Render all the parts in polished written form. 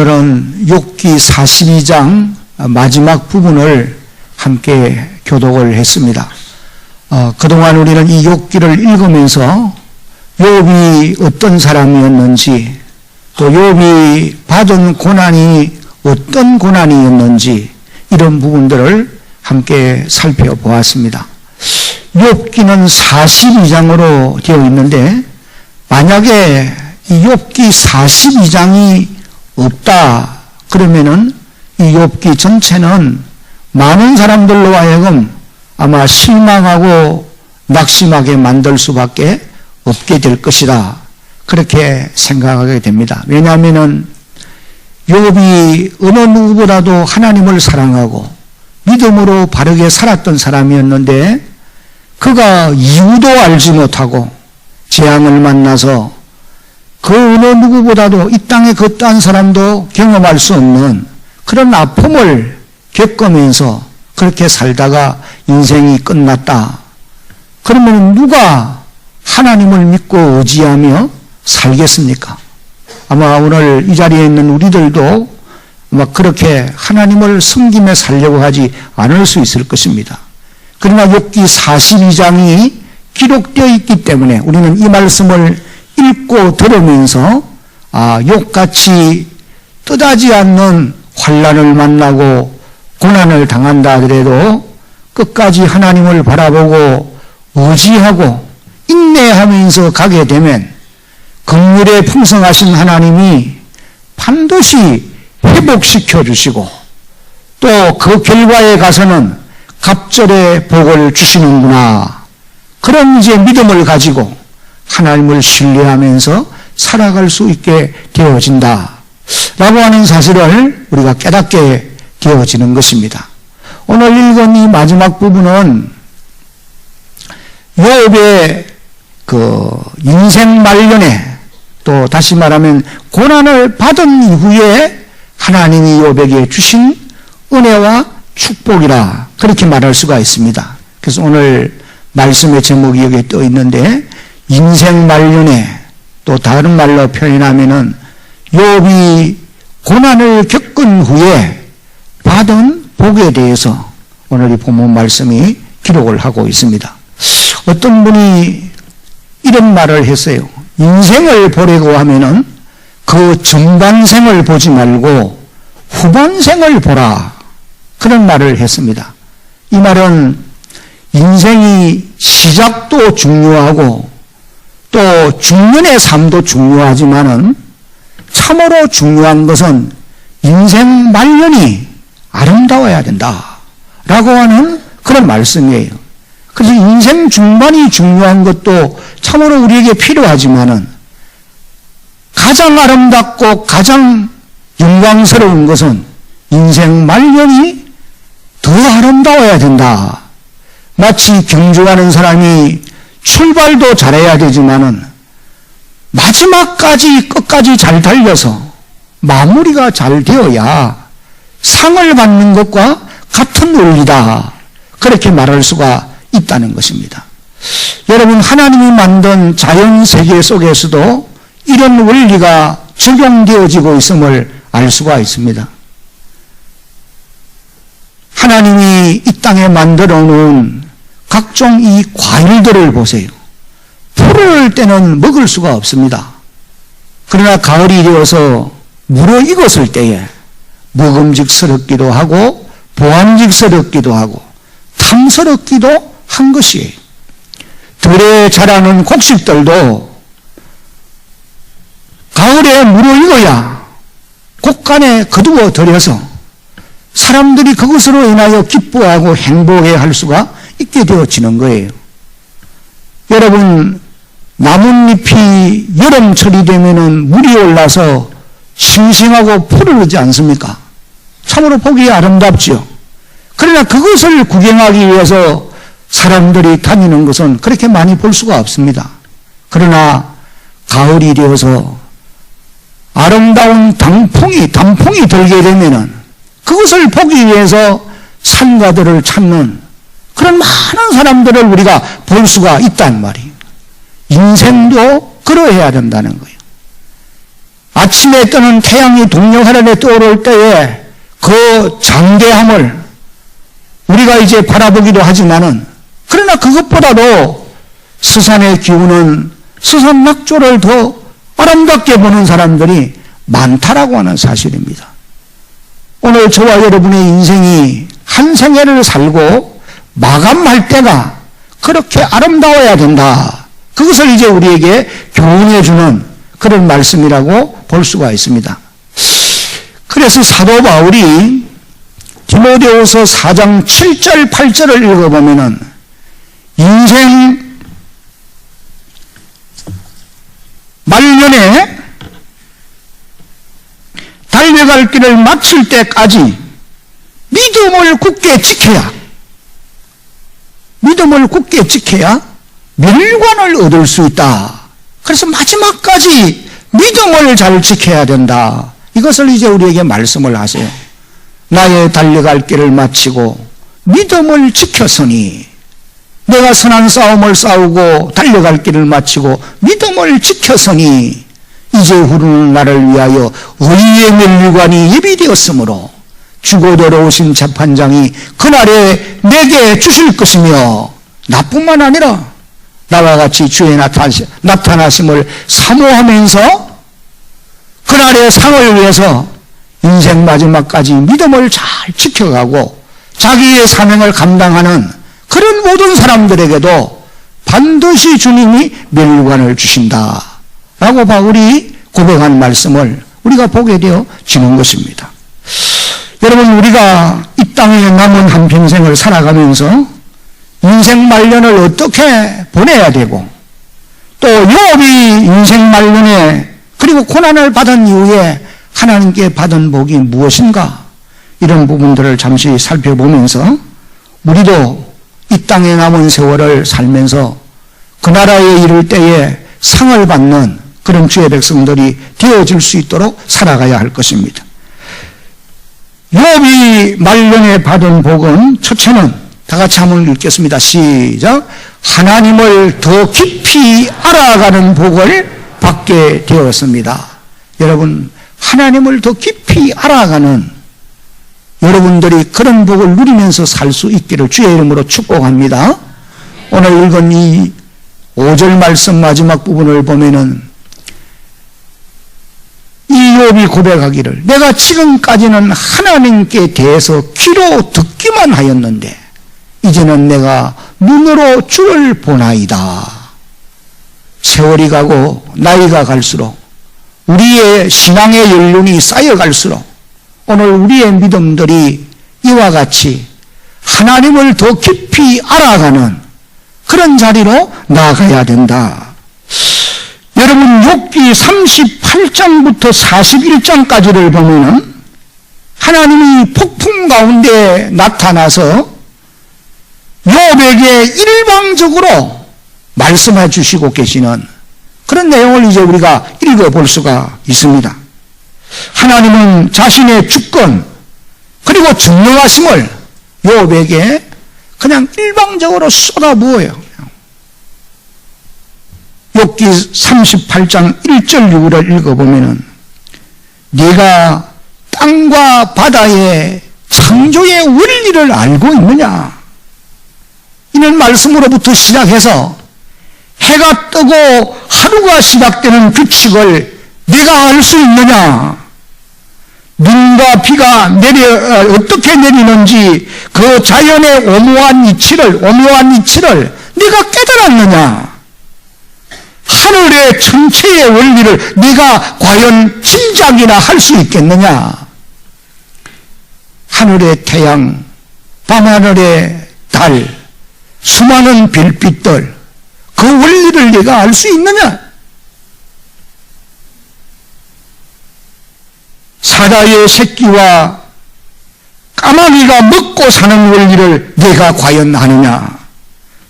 오늘은 욥기 42장 마지막 부분을 함께 교독을 했습니다. 그동안 우리는 이 욥기를 읽으면서 욥이 어떤 사람이었는지, 또 욥이 받은 고난이 어떤 고난이었는지 이런 부분들을 함께 살펴보았습니다. 욥기는 42장으로 되어 있는데 만약에 이 욥기 42장이 없다 그러면은 이 욥기 전체는 많은 사람들로 하여금 아마 실망하고 낙심하게 만들 수밖에 없게 될 것이다, 그렇게 생각하게 됩니다. 왜냐하면은 욥이 어느 누구보다도 하나님을 사랑하고 믿음으로 바르게 살았던 사람이었는데 그가 이유도 알지 못하고 재앙을 만나서 그 어느 누구보다도 이 땅의 그 딴 사람도 경험할 수 없는 그런 아픔을 겪으면서 그렇게 살다가 인생이 끝났다. 그러면 누가 하나님을 믿고 의지하며 살겠습니까? 아마 오늘 이 자리에 있는 우리들도 아마 그렇게 하나님을 섬기며 살려고 하지 않을 수 있을 것입니다. 그러나 욥기 42장이 기록되어 있기 때문에 우리는 이 말씀을 읽고 들으면서 욥같이 뜻하지 않는 환난을 만나고 고난을 당한다 하더라도 끝까지 하나님을 바라보고 의지하고 인내하면서 가게 되면 긍휼에 풍성하신 하나님이 반드시 회복시켜 주시고 또 그 결과에 가서는 갑절의 복을 주시는구나, 그런 이제 믿음을 가지고 하나님을 신뢰하면서 살아갈 수 있게 되어진다 라고 하는 사실을 우리가 깨닫게 되어지는 것입니다. 오늘 읽은 이 마지막 부분은 욥의 그 인생 말년에, 또 다시 말하면 고난을 받은 이후에 하나님이 욥에게 주신 은혜와 축복이라 그렇게 말할 수가 있습니다. 그래서 오늘 말씀의 제목이 여기에 떠 있는데 인생 말년에, 또 다른 말로 표현하면은 욥이 고난을 겪은 후에 받은 복에 대해서 오늘 이 본문 말씀이 기록을 하고 있습니다. 어떤 분이 이런 말을 했어요. 인생을 보려고 하면은 그 전반생을 보지 말고 후반생을 보라, 그런 말을 했습니다. 이 말은 인생이 시작도 중요하고 또 중년의 삶도 중요하지만은 참으로 중요한 것은 인생 말년이 아름다워야 된다 라고 하는 그런 말씀이에요. 그래서 인생 중반이 중요한 것도 참으로 우리에게 필요하지만은 가장 아름답고 가장 영광스러운 것은 인생 말년이 더 아름다워야 된다. 마치 경주하는 사람이 출발도 잘해야 되지만은 마지막까지 끝까지 잘 달려서 마무리가 잘 되어야 상을 받는 것과 같은 원리다, 그렇게 말할 수가 있다는 것입니다. 여러분, 하나님이 만든 자연 세계 속에서도 이런 원리가 적용되어지고 있음을 알 수가 있습니다. 하나님이 이 땅에 만들어 놓은 각종 이 과일들을 보세요. 푸를 때는 먹을 수가 없습니다. 그러나 가을이 되어서 무르익었을 때에 먹음직스럽기도 하고 보암직스럽기도 하고 탐스럽기도 한 것이에요. 들에 자라는 곡식들도 가을에 무르익어야 곡간에 거두어 들여서 사람들이 그것으로 인하여 기뻐하고 행복해할 수가 있게 되어지는 거예요. 여러분, 나뭇잎이 여름철이 되면은 물이 올라서 싱싱하고 푸르르지 않습니까? 참으로 보기 아름답죠. 그러나 그것을 구경하기 위해서 사람들이 다니는 것은 그렇게 많이 볼 수가 없습니다. 그러나 가을이 되어서 아름다운 단풍이 들게 되면은 그것을 보기 위해서 산가들을 찾는 그런 많은 사람들을 우리가 볼 수가 있단 말이에요. 인생도 그러해야 된다는 거예요. 아침에 뜨는 태양이 동력하늘에 떠오를 때에 그 장대함을 우리가 이제 바라보기도 하지만은, 그러나 그것보다도 서산의 기운은 서산 낙조를 더 아름답게 보는 사람들이 많다라고 하는 사실입니다. 오늘 저와 여러분의 인생이 한 생애를 살고 마감할 때가 그렇게 아름다워야 된다. 그것을 이제 우리에게 교훈해 주는 그런 말씀이라고 볼 수가 있습니다. 그래서 사도 바울이 디모데후서 4장 7절 8절을 읽어보면은 인생 말년에 달려갈 길을 마칠 때까지 믿음을 굳게 지켜야 멸관을 얻을 수 있다. 그래서 마지막까지 믿음을 잘 지켜야 된다. 이것을 이제 우리에게 말씀을 하세요. 나의 달려갈 길을 마치고 믿음을 지켰으니, 내가 선한 싸움을 싸우고 달려갈 길을 마치고 믿음을 지켰으니 이제 후르는 나를 위하여 의의 멸관이 예비되었으므로 주고 돌아오신 재판장이 그날에 내게 주실 것이며, 나뿐만 아니라 나와 같이 주의 나타나심을 사모하면서 그날의 상을 위해서 인생 마지막까지 믿음을 잘 지켜가고 자기의 사명을 감당하는 그런 모든 사람들에게도 반드시 주님이 멸관을 주신다 라고 바울이 고백한 말씀을 우리가 보게 되어지는 것입니다. 여러분, 우리가 이 땅에 남은 한평생을 살아가면서 인생 말년을 어떻게 보내야 되고, 또 욥이 인생 말년에 그리고 고난을 받은 이후에 하나님께 받은 복이 무엇인가, 이런 부분들을 잠시 살펴보면서 우리도 이 땅에 남은 세월을 살면서 그 나라에 이를 때에 상을 받는 그런 주의 백성들이 되어질 수 있도록 살아가야 할 것입니다. 욥이 말년에 받은 복은, 첫째는 다 같이 한번 읽겠습니다. 시작. 하나님을 더 깊이 알아가는 복을 받게 되었습니다. 여러분, 하나님을 더 깊이 알아가는 여러분들이 그런 복을 누리면서 살 수 있기를 주의 이름으로 축복합니다. 오늘 읽은 이 5절 말씀 마지막 부분을 보면은 이 욥이 고백하기를, 내가 지금까지는 하나님께 대해서 귀로 듣기만 하였는데 이제는 내가 눈으로 주를 보나이다. 세월이 가고 나이가 갈수록 우리의 신앙의 연륜이 쌓여갈수록 오늘 우리의 믿음들이 이와 같이 하나님을 더 깊이 알아가는 그런 자리로 나아가야 된다. 여러분, 욥기 38장부터 41장까지를 보면은 하나님이 폭풍 가운데 나타나서 욥에게 일방적으로 말씀해 주시고 계시는 그런 내용을 이제 우리가 읽어볼 수가 있습니다. 하나님은 자신의 주권 그리고 증명하심을 욥에게 그냥 일방적으로 쏟아부어요. 욥기 38장 1절 6절을 읽어보면은 네가 땅과 바다의 창조의 원리를 알고 있느냐, 이런 말씀으로부터 시작해서 해가 뜨고 하루가 시작되는 규칙을 네가 알 수 있느냐, 눈과 비가 어떻게 내리는지 그 자연의 오묘한 이치를 네가 깨달았느냐, 하늘의 전체의 원리를 네가 과연 짐작이나 할 수 있겠느냐, 하늘의 태양, 밤하늘의 달, 수많은 별빛들, 그 원리를 네가 알 수 있느냐, 사자의 새끼와 까마귀가 먹고 사는 원리를 네가 과연 아느냐,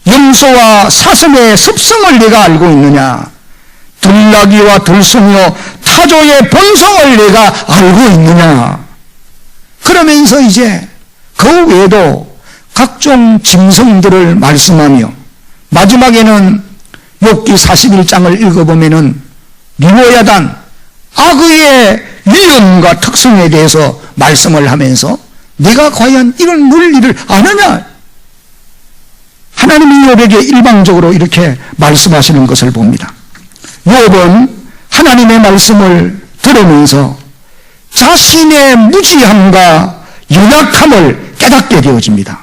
염소와 사슴의 습성을 네가 알고 있느냐, 들나귀와 들소며 타조의 본성을 네가 알고 있느냐. 그러면서 이제 그 외에도 각종 짐승들을 말씀하며 마지막에는 욥기 41장을 읽어보면은 리보야단, 과거의 위험과 특성에 대해서 말씀을 하면서 내가 과연 이런 논리를 아느냐? 하나님이 욥에게 일방적으로 이렇게 말씀하시는 것을 봅니다. 욥은 하나님의 말씀을 들으면서 자신의 무지함과 연약함을 깨닫게 되어집니다.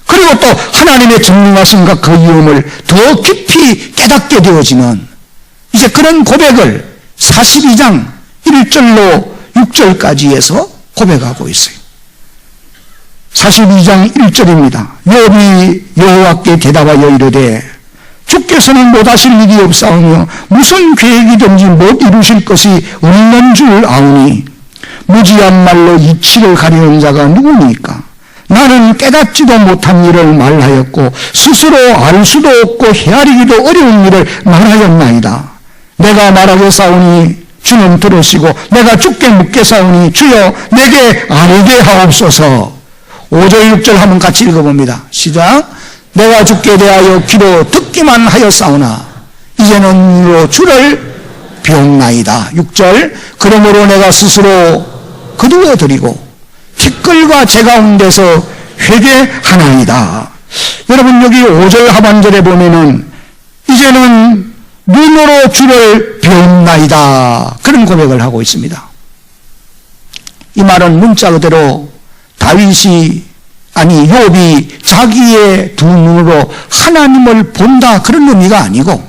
그리고 또 하나님의 전능하심과 그 위엄을 더 깊이 깨닫게 되어지는 이제 그런 고백을 42장 1절로 6절까지 해서 고백하고 있어요. 42장 1절입니다. 욥이 여호와께 대답하여 이르되 주께서는 못하실 일이 없사오며 무슨 계획이든지 못 이루실 것이 없는 줄 아오니 무지한 말로 이치를 가리는 자가 누구니까? 나는 깨닫지도 못한 일을 말하였고 스스로 알 수도 없고 헤아리기도 어려운 일을 말하였나이다. 내가 말하겠사오니 주는 들으시고 내가 주께 묻겠사오니 주여 내게 알게 하옵소서. 5절 6절 한번 같이 읽어봅니다. 시작. 내가 주께 대하여 귀로 듣기만 하였사오나 이제는 눈으로 주를 비옵나이다. 6절. 그러므로 내가 스스로 거두어드리고 티끌과 제 가운데서 회개하나이다. 여러분 여기 5절 하반절에 보면은 이제는 눈으로 주를 비옵나이다. 그런 고백을 하고 있습니다. 이 말은 문자 그대로 다윗이 욥이 자기의 두 눈으로 하나님을 본다 그런 의미가 아니고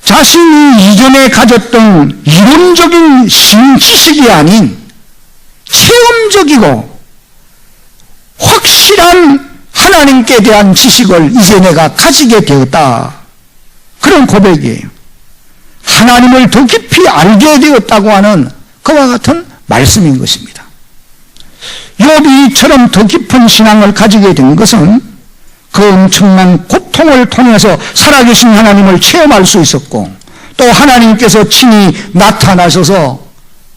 자신이 이전에 가졌던 이론적인 신지식이 아닌 체험적이고 확실한 하나님께 대한 지식을 이제 내가 가지게 되었다. 그런 고백이에요. 하나님을 더 깊이 알게 되었다고 하는 그와 같은 말씀인 것입니다. 욥이 이처럼 더 깊은 신앙을 가지게 된 것은 그 엄청난 고통을 통해서 살아계신 하나님을 체험할 수 있었고 또 하나님께서 친히 나타나셔서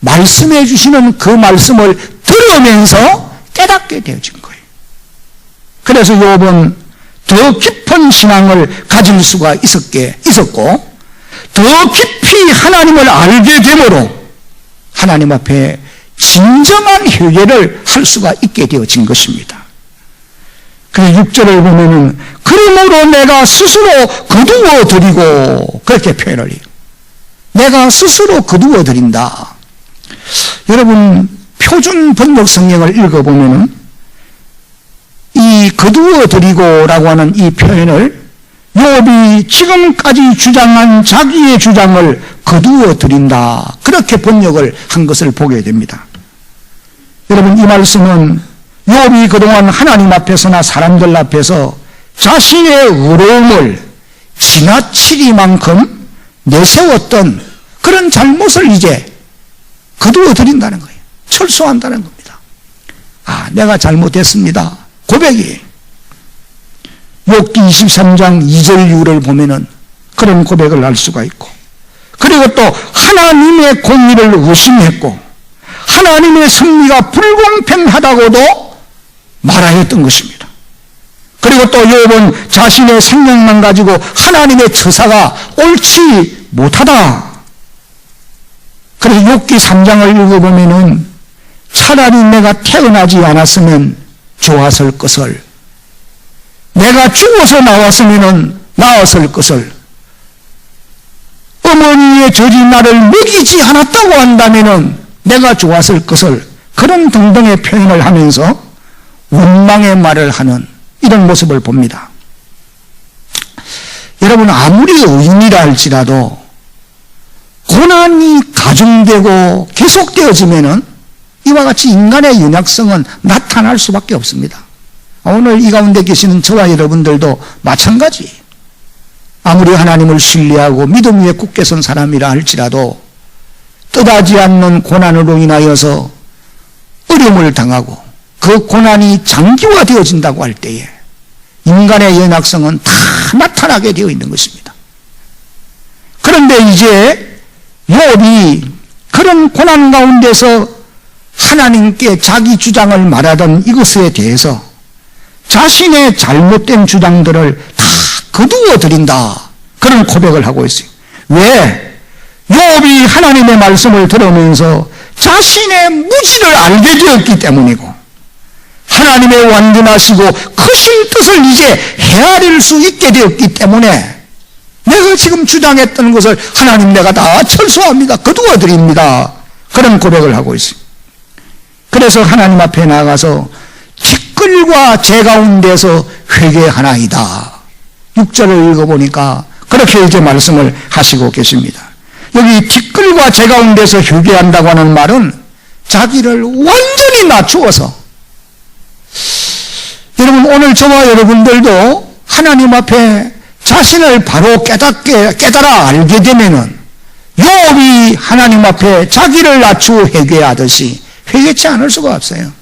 말씀해 주시는 그 말씀을 들으면서 깨닫게 되어진 거예요. 그래서 욥은 더 깊은 신앙을 가질 수가 있었고 더 깊이 하나님을 알게 되므로 하나님 앞에 진정한 회개를 할 수가 있게 되어진 것입니다. 그래서 6절을 보면은 그러므로 내가 스스로 거두어 드리고 그렇게 표현을 해요. 내가 스스로 거두어 드린다. 여러분 표준 번역 성경을 읽어보면은 이 거두어 드리고라고 하는 이 표현을 욥이 지금까지 주장한 자기의 주장을 거두어 드린다. 그렇게 번역을 한 것을 보게 됩니다. 여러분 이 말씀은 욥이 그동안 하나님 앞에서나 사람들 앞에서 자신의 의로움을 지나치리만큼 내세웠던 그런 잘못을 이제 거두어 드린다는 거예요. 철소한다는 겁니다. 내가 잘못했습니다. 고백이에요. 욥기 23장 2절 이후를 보면은 그런 고백을 할 수가 있고 그리고 또 하나님의 공의를 의심했고 하나님의 섭리가 불공평하다고도 말하였던 것입니다. 그리고 또 욥은 자신의 생명만 가지고 하나님의 처사가 옳지 못하다. 그래서 욥기 3장을 읽어보면은 차라리 내가 태어나지 않았으면 좋았을 것을 내가 죽어서 나왔을 것을 어머니의 젖이 나를 먹이지 않았다고 한다면은 내가 좋았을 것을 그런 등등의 표현을 하면서 원망의 말을 하는 이런 모습을 봅니다. 여러분 아무리 의인이라 할지라도 고난이 가중되고 계속되어지면은 이와 같이 인간의 연약성은 나타날 수밖에 없습니다. 오늘 이 가운데 계시는 저와 여러분들도 마찬가지. 아무리 하나님을 신뢰하고 믿음 위에 굳게 선 사람이라 할지라도 뜻하지 않는 고난으로 인하여서 어려움을 당하고 그 고난이 장기화되어진다고 할 때에 인간의 연약성은 다 나타나게 되어 있는 것입니다. 그런데 이제 욥이 그런 고난 가운데서 하나님께 자기 주장을 말하던 이것에 대해서 자신의 잘못된 주장들을 다 거두어 드린다. 그런 고백을 하고 있어요. 왜? 욥이 하나님의 말씀을 들으면서 자신의 무지를 알게 되었기 때문이고 하나님의 완전하시고 크신 뜻을 이제 헤아릴 수 있게 되었기 때문에 내가 지금 주장했던 것을 하나님 내가 다 철수합니다. 거두어 드립니다. 그런 고백을 하고 있습니다. 그래서 하나님 앞에 나가서 티끌과 재 가운데서 회개하나이다. 6절을 읽어보니까 그렇게 이제 말씀을 하시고 계십니다. 여기 티끌과 재 가운데서 회개한다고 하는 말은 자기를 완전히 낮추어서, 여러분 오늘 저와 여러분들도 하나님 앞에 자신을 바로 깨달아 알게 되면은 욥이 하나님 앞에 자기를 낮추어 회개하듯이 회개치 않을 수가 없어요.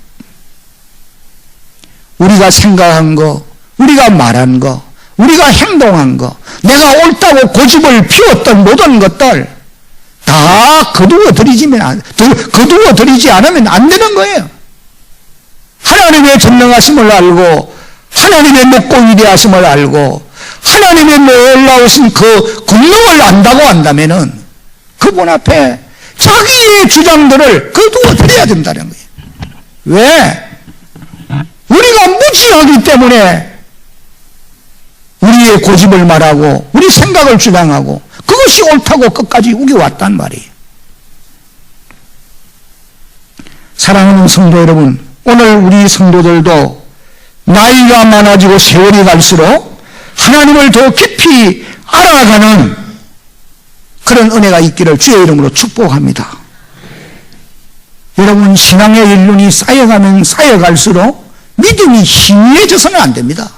우리가 생각한 거, 우리가 말한 거, 우리가 행동한 거, 내가 옳다고 고집을 피웠던 모든 것들 다 거두어 드리지 않으면 안 되는 거예요. 하나님의 전능하심을 알고 하나님의 높고 위대하심을 알고 하나님의 놀라우신 그 권능을 안다고 한다면은 그분 앞에 자기의 주장들을 거두어 드려야 된다는 거예요. 왜? 우리가 무지하기 때문에 우리의 고집을 말하고 우리 생각을 주장하고 그것이 옳다고 끝까지 우겨왔단 말이에요. 사랑하는 성도 여러분, 오늘 우리 성도들도 나이가 많아지고 세월이 갈수록 하나님을 더 깊이 알아가는 그런 은혜가 있기를 주의 이름으로 축복합니다. 여러분, 신앙의 연륜이 쌓여가면 쌓여갈수록 믿음이 희미해져서는 안 됩니다.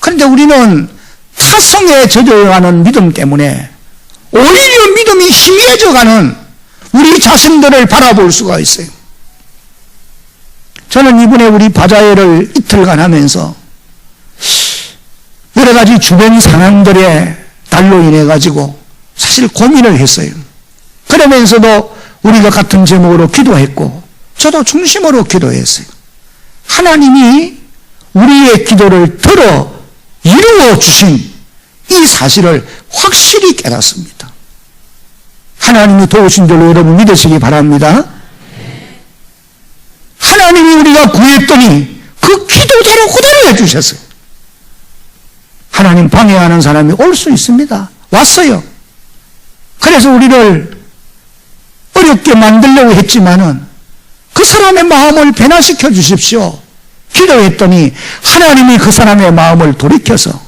그런데 우리는 타성에 젖어가는 믿음 때문에 오히려 믿음이 희미해져가는 우리 자신들을 바라볼 수가 있어요. 저는 이번에 우리 바자회를 이틀간 하면서 여러 가지 주변 상황들의 달로 인해 가지고 사실 고민을 했어요. 그러면서도 우리가 같은 제목으로 기도했고 저도 중심으로 기도했어요. 하나님이 우리의 기도를 들어 이루어 주신 이 사실을 확실히 깨닫습니다. 하나님이 도우신 줄로 여러분 믿으시기 바랍니다. 하나님이 우리가 구했더니 그 기도대로 그대로 해주셨어요. 하나님 방해하는 사람이 올 수 있습니다. 왔어요. 그래서 우리를 어렵게 만들려고 했지만은 그 사람의 마음을 변화시켜 주십시오. 기도했더니 하나님이 그 사람의 마음을 돌이켜서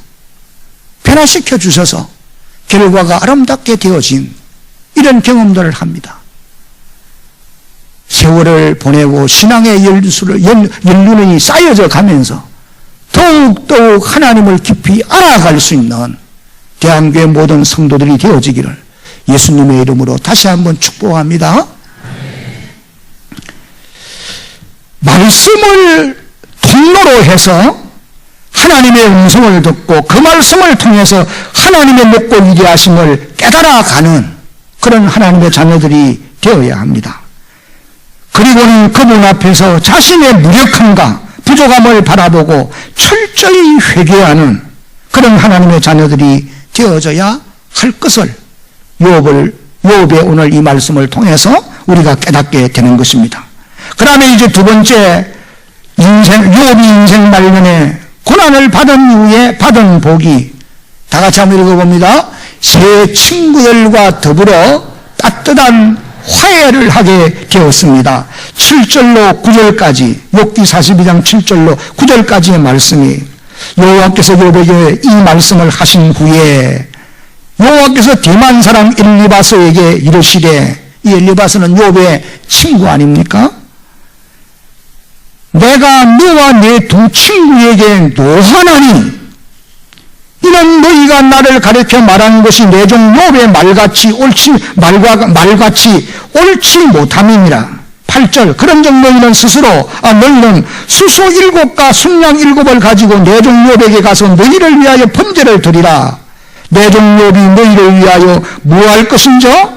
변화시켜 주셔서 결과가 아름답게 되어진 이런 경험들을 합니다. 세월을 보내고 신앙의 연륜이 쌓여져 가면서 더욱더욱 하나님을 깊이 알아갈 수 있는 대한교회 모든 성도들이 되어지기를 예수님의 이름으로 다시 한번 축복합니다. 말씀을 통로로 해서 하나님의 음성을 듣고 그 말씀을 통해서 하나님의 높고 위대하심을 깨달아가는 그런 하나님의 자녀들이 되어야 합니다. 그리고는 그분 앞에서 자신의 무력함과 부족함을 바라보고 철저히 회개하는 그런 하나님의 자녀들이 되어져야 할 것을 욥의 오늘 이 말씀을 통해서 우리가 깨닫게 되는 것입니다. 그 다음에 이제 두 번째 욥이 인생 말년에 고난을 받은 이후에 받은 복이 다 같이 한번 읽어봅니다. 새 친구들과 더불어 따뜻한 화해를 하게 되었습니다. 7절로 9절까지 욥기 42장 7절로 9절까지의 말씀이 여호와께서 욥에게 이 말씀을 하신 후에 여호와께서 대만 사람 엘리바스에게 이르시되, 이 엘리바스는 욥의 친구 아닙니까? 내가 너와 내 두 친구에게 노하나니 이는 너희가 나를 가르쳐 말한 것이 내 종 욥의 말같이 옳지 못함이니라. 8절 그런즉 너희는 너희는 수소 7과 순양 7을 가지고 내 종 욥에게 가서 너희를 위하여 번제를 드리라. 내 종 욥이 너희를 위하여 무할 것인저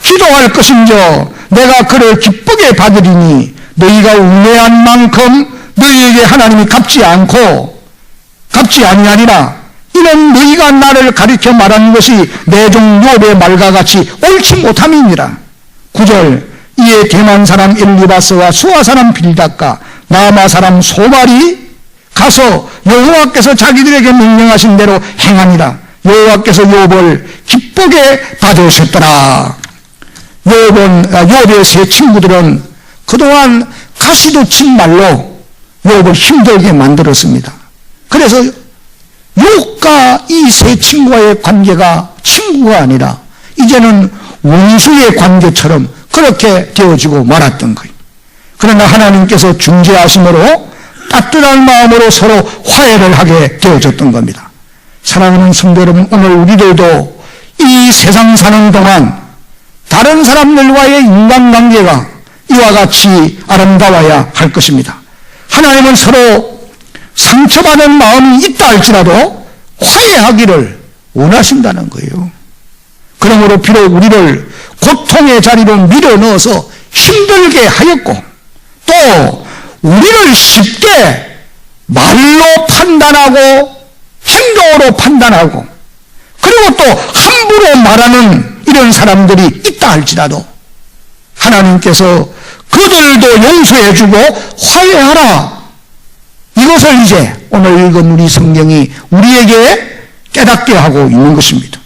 기도할 것인저 내가 그를 기쁘게 받으리니 너희가 우매한 만큼 너희에게 하나님이 갚지 아니하니라. 이 이는 너희가 나를 가리켜 말하는 것이 내 종 욥의 말과 같이 옳지 못함이니라. 9절 이에 대만 사람 엘리바스와 수아 사람 빌닷과 나마 사람 소발이 가서 여호와께서 자기들에게 명령하신 대로 행하니라. 여호와께서 욥을 기쁘게 받으셨더라. 욥의 세 친구들은 그동안 가시돋친 말로 욥을 힘들게 만들었습니다. 그래서 욥과 이 세 친구와의 관계가 친구가 아니라 이제는 원수의 관계처럼 그렇게 되어지고 말았던 거예요. 그러나 하나님께서 중재하심으로 따뜻한 마음으로 서로 화해를 하게 되어졌던 겁니다. 사랑하는 성도 여러분, 오늘 우리들도 이 세상 사는 동안 다른 사람들과의 인간관계가 이와 같이 아름다워야 할 것입니다. 하나님은 서로 상처받은 마음이 있다 할지라도 화해하기를 원하신다는 거예요. 그러므로 비록 우리를 고통의 자리로 밀어넣어서 힘들게 하였고 또 우리를 쉽게 말로 판단하고 행동으로 판단하고 그리고 또 함부로 말하는 이런 사람들이 있다 할지라도 하나님께서 그들도 용서해주고 화해하라. 이것을 이제 오늘 읽은 우리 성경이 우리에게 깨닫게 하고 있는 것입니다.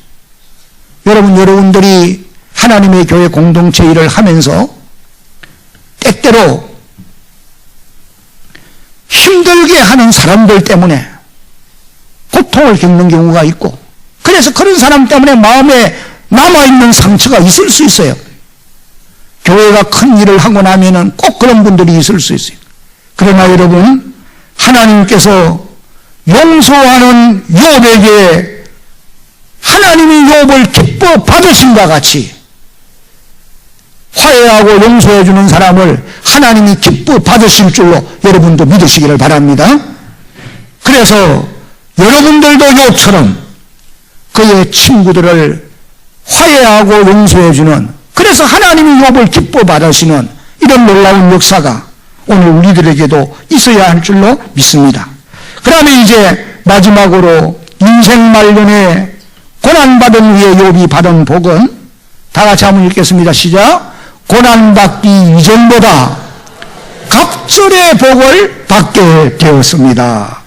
여러분들이 하나님의 교회 공동체 일을 하면서 때때로 힘들게 하는 사람들 때문에 고통을 겪는 경우가 있고 그래서 그런 사람 때문에 마음에 남아있는 상처가 있을 수 있어요. 교회가 큰 일을 하고 나면은 꼭 그런 분들이 있을 수 있어요. 그러나 여러분, 하나님께서 용서하는 욥에게 하나님이 욥을 기뻐 받으신과 같이 화해하고 용서해주는 사람을 하나님이 기뻐 받으실 줄로 여러분도 믿으시기를 바랍니다. 그래서 여러분들도 욥처럼 그의 친구들을 화해하고 용서해주는, 그래서 하나님이 욥을 기뻐 받으시는 이런 놀라운 역사가 오늘 우리들에게도 있어야 할 줄로 믿습니다. 그러면 이제 마지막으로 인생 말년에 고난받은 후에 욥이 받은 복은 다 같이 한번 읽겠습니다. 시작. 고난받기 이전보다 갑절의 복을 받게 되었습니다.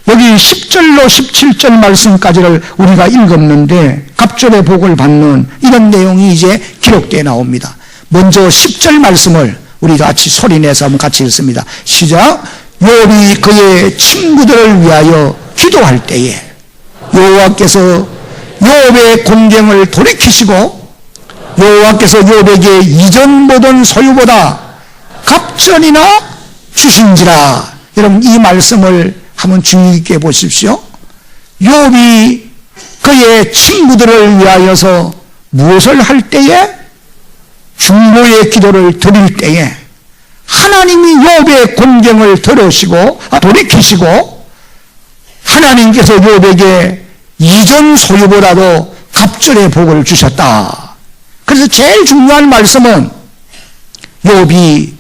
여기 10절로 17절 말씀까지를 우리가 읽었는데 갑절의 복을 받는 이런 내용이 이제 기록되어 나옵니다. 먼저 10절 말씀을 우리 같이 소리내서 한번 같이 읽습니다. 시작. 욥이 그의 친구들을 위하여 기도할 때에 여호와께서 욥의 공경을 돌이키시고 여호와께서 욥에게 이전 보던 소유보다 갑절이나 주신지라. 여러분 이 말씀을 한번 주의 깊게 보십시오. 욥이 그의 친구들을 위하여서 무엇을 할 때에? 중보의 기도를 드릴 때에 하나님이 욥의 공경을 돌이키시고 하나님께서 욥에게 이전 소유보다도 갑절의 복을 주셨다. 그래서 제일 중요한 말씀은 욥이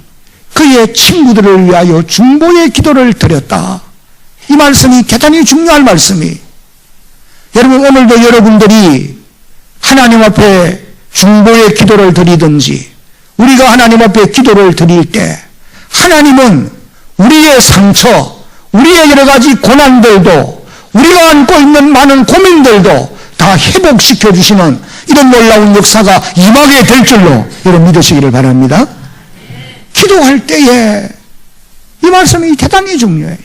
그의 친구들을 위하여 중보의 기도를 드렸다. 이 말씀이 대단히 중요한 말씀이. 여러분 오늘도 여러분들이 하나님 앞에 중보의 기도를 드리든지 우리가 하나님 앞에 기도를 드릴 때 하나님은 우리의 상처, 우리의 여러 가지 고난들도 우리가 안고 있는 많은 고민들도 다 회복시켜 주시는 이런 놀라운 역사가 임하게 될 줄로 여러분 믿으시기를 바랍니다. 기도할 때에 이 말씀이 대단히 중요해요.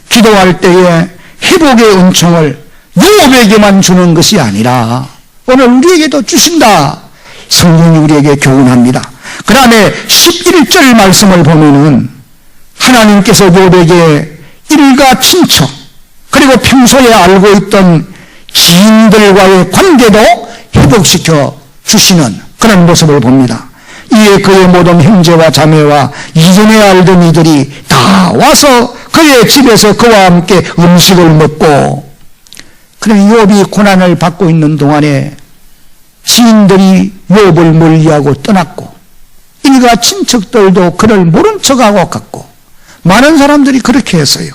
기도할 때에 회복의 은총을 욥에게만 주는 것이 아니라 오늘 우리에게도 주신다. 성경이 우리에게 교훈합니다. 그 다음에 11절 말씀을 보면은 하나님께서 욥에게 일가 친척 그리고 평소에 알고 있던 지인들과의 관계도 회복시켜 주시는 그런 모습을 봅니다. 이에 그의 모든 형제와 자매와 이전에 알던 이들이 다 와서 그의 집에서 그와 함께 음식을 먹고, 그럼 욥이 고난을 받고 있는 동안에 지인들이 욥을 멀리하고 떠났고 일가 친척들도 그를 모른 척하고 갔고 많은 사람들이 그렇게 했어요.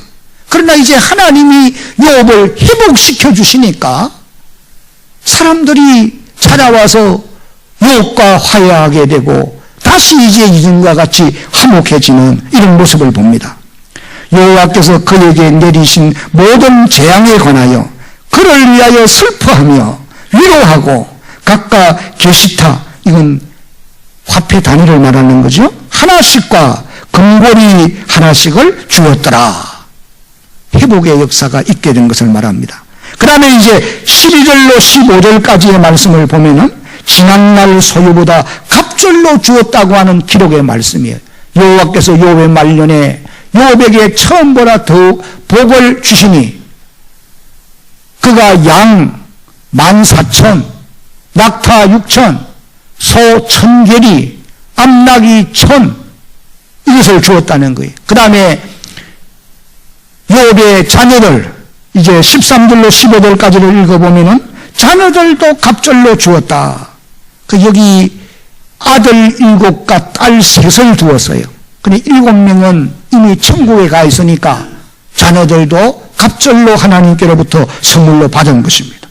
그러나 이제 하나님이 욥을 회복시켜 주시니까 사람들이 찾아와서 욥과 화해하게 되고 다시 이제 이전과 같이 화목해지는 이런 모습을 봅니다. 여호와께서 그에게 내리신 모든 재앙에 관하여 그를 위하여 슬퍼하며 위로하고 각각 게시타, 이건 화폐 단위를 말하는 거죠. 하나씩과 금고리 하나씩을 주었더라. 회복의 역사가 있게 된 것을 말합니다. 그 다음에 이제 12절로 15절까지의 말씀을 보면은 지난날 소유보다 갑절로 주었다고 하는 기록의 말씀이에요. 여호와께서 욥의 말년에 욥에게 처음보다 더욱 복을 주시니 그가 양 14,000, 낙타 6,000, 소 1,000계리, 암낙이 1,000 이것을 주었다는 거예요. 그 다음에 욥의 자녀들 이제 13절로 15절까지를 읽어보면은 자녀들도 갑절로 주었다. 그 여기 아들 7과 딸 3을 두었어요. 근데 7명은 이미 천국에 가 있으니까 자녀들도 갑절로 하나님께로부터 선물로 받은 것입니다.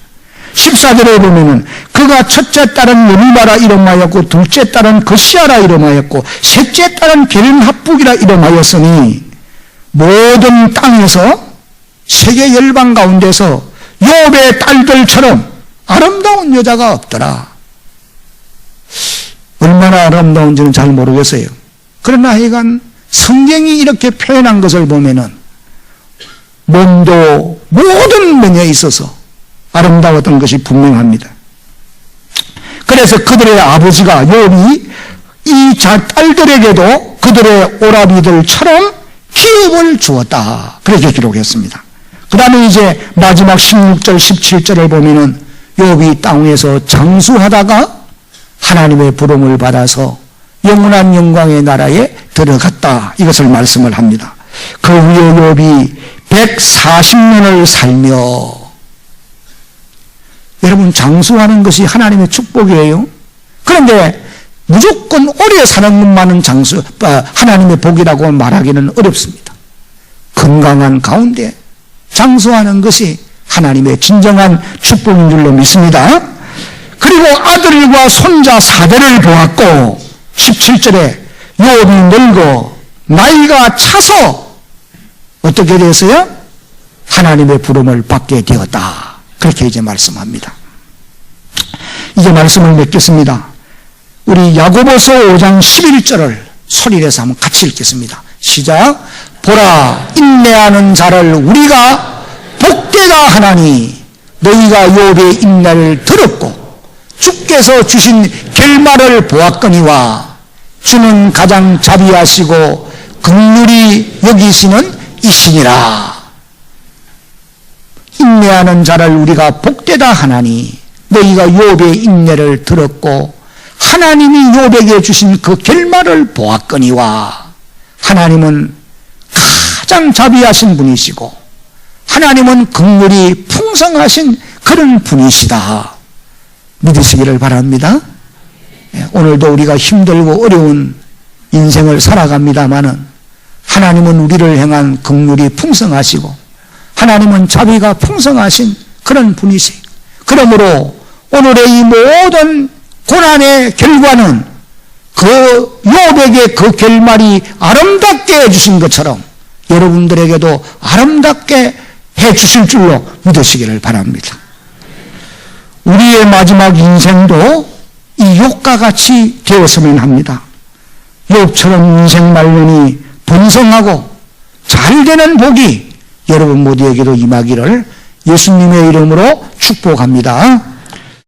14절에 보면은 그가 첫째 딸은 여리바라 이름하였고 둘째 딸은 거시아라 이름하였고 셋째 딸은 게른합북이라 이름하였으니 모든 땅에서 세계 열방 가운데서 욥의 딸들처럼 아름다운 여자가 없더라. 얼마나 아름다운지는 잘 모르겠어요. 그러나 하여간 성경이 이렇게 표현한 것을 보면은 몸도 모든 면에 있어서 아름다웠던 것이 분명합니다. 그래서 그들의 아버지가 욥이 이 딸들에게도 그들의 오라비들처럼 기업을 주었다. 그렇게 기록했습니다. 그 다음에 이제 마지막 16절 17절을 보면은 욥이 땅에서 장수하다가 하나님의 부름을 받아서 영원한 영광의 나라에 들어갔다. 이것을 말씀을 합니다. 그 후에 욥이 140년을 살며, 여러분 장수하는 것이 하나님의 축복이에요. 그런데 무조건 오래 사는 것만은 하나님의 복이라고 말하기는 어렵습니다. 건강한 가운데 장수하는 것이 하나님의 진정한 축복인 줄로 믿습니다. 그리고 아들과 손자 4대를 보았고 17절에 욥이 늙어 나이가 차서 어떻게 됐어요? 하나님의 부름을 받게 되었다. 그렇게 이제 말씀합니다. 이제 말씀을 맺겠습니다. 우리 야고보서 5장 11절을 소리내서 한번 같이 읽겠습니다. 시작. 보라, 인내하는 자를 우리가 복되다 하나니 너희가 욥의 인내를 들었고 주께서 주신 결말을 보았거니와 주는 가장 자비하시고 긍휼히 여기시는 이시니라. 인내하는 자를 우리가 복되다 하나니 너희가 욥의 인내를 들었고 하나님이 욥에게 주신 그 결말을 보았거니와 하나님은 가장 자비하신 분이시고 하나님은 긍휼이 풍성하신 그런 분이시다. 믿으시기를 바랍니다. 오늘도 우리가 힘들고 어려운 인생을 살아갑니다마는 하나님은 우리를 향한 긍휼이 풍성하시고 하나님은 자비가 풍성하신 그런 분이시. 그러므로 오늘의 이 모든 고난의 결과는 그 욥에게 그 결말이 아름답게 해주신 것처럼 여러분들에게도 아름답게 해주실 줄로 믿으시기를 바랍니다. 우리의 마지막 인생도 이 욥과 같이 되었으면 합니다. 욥처럼 인생 말년이 번성하고 잘 되는 복이 여러분 모두에게도 임하기를 예수님의 이름으로 축복합니다.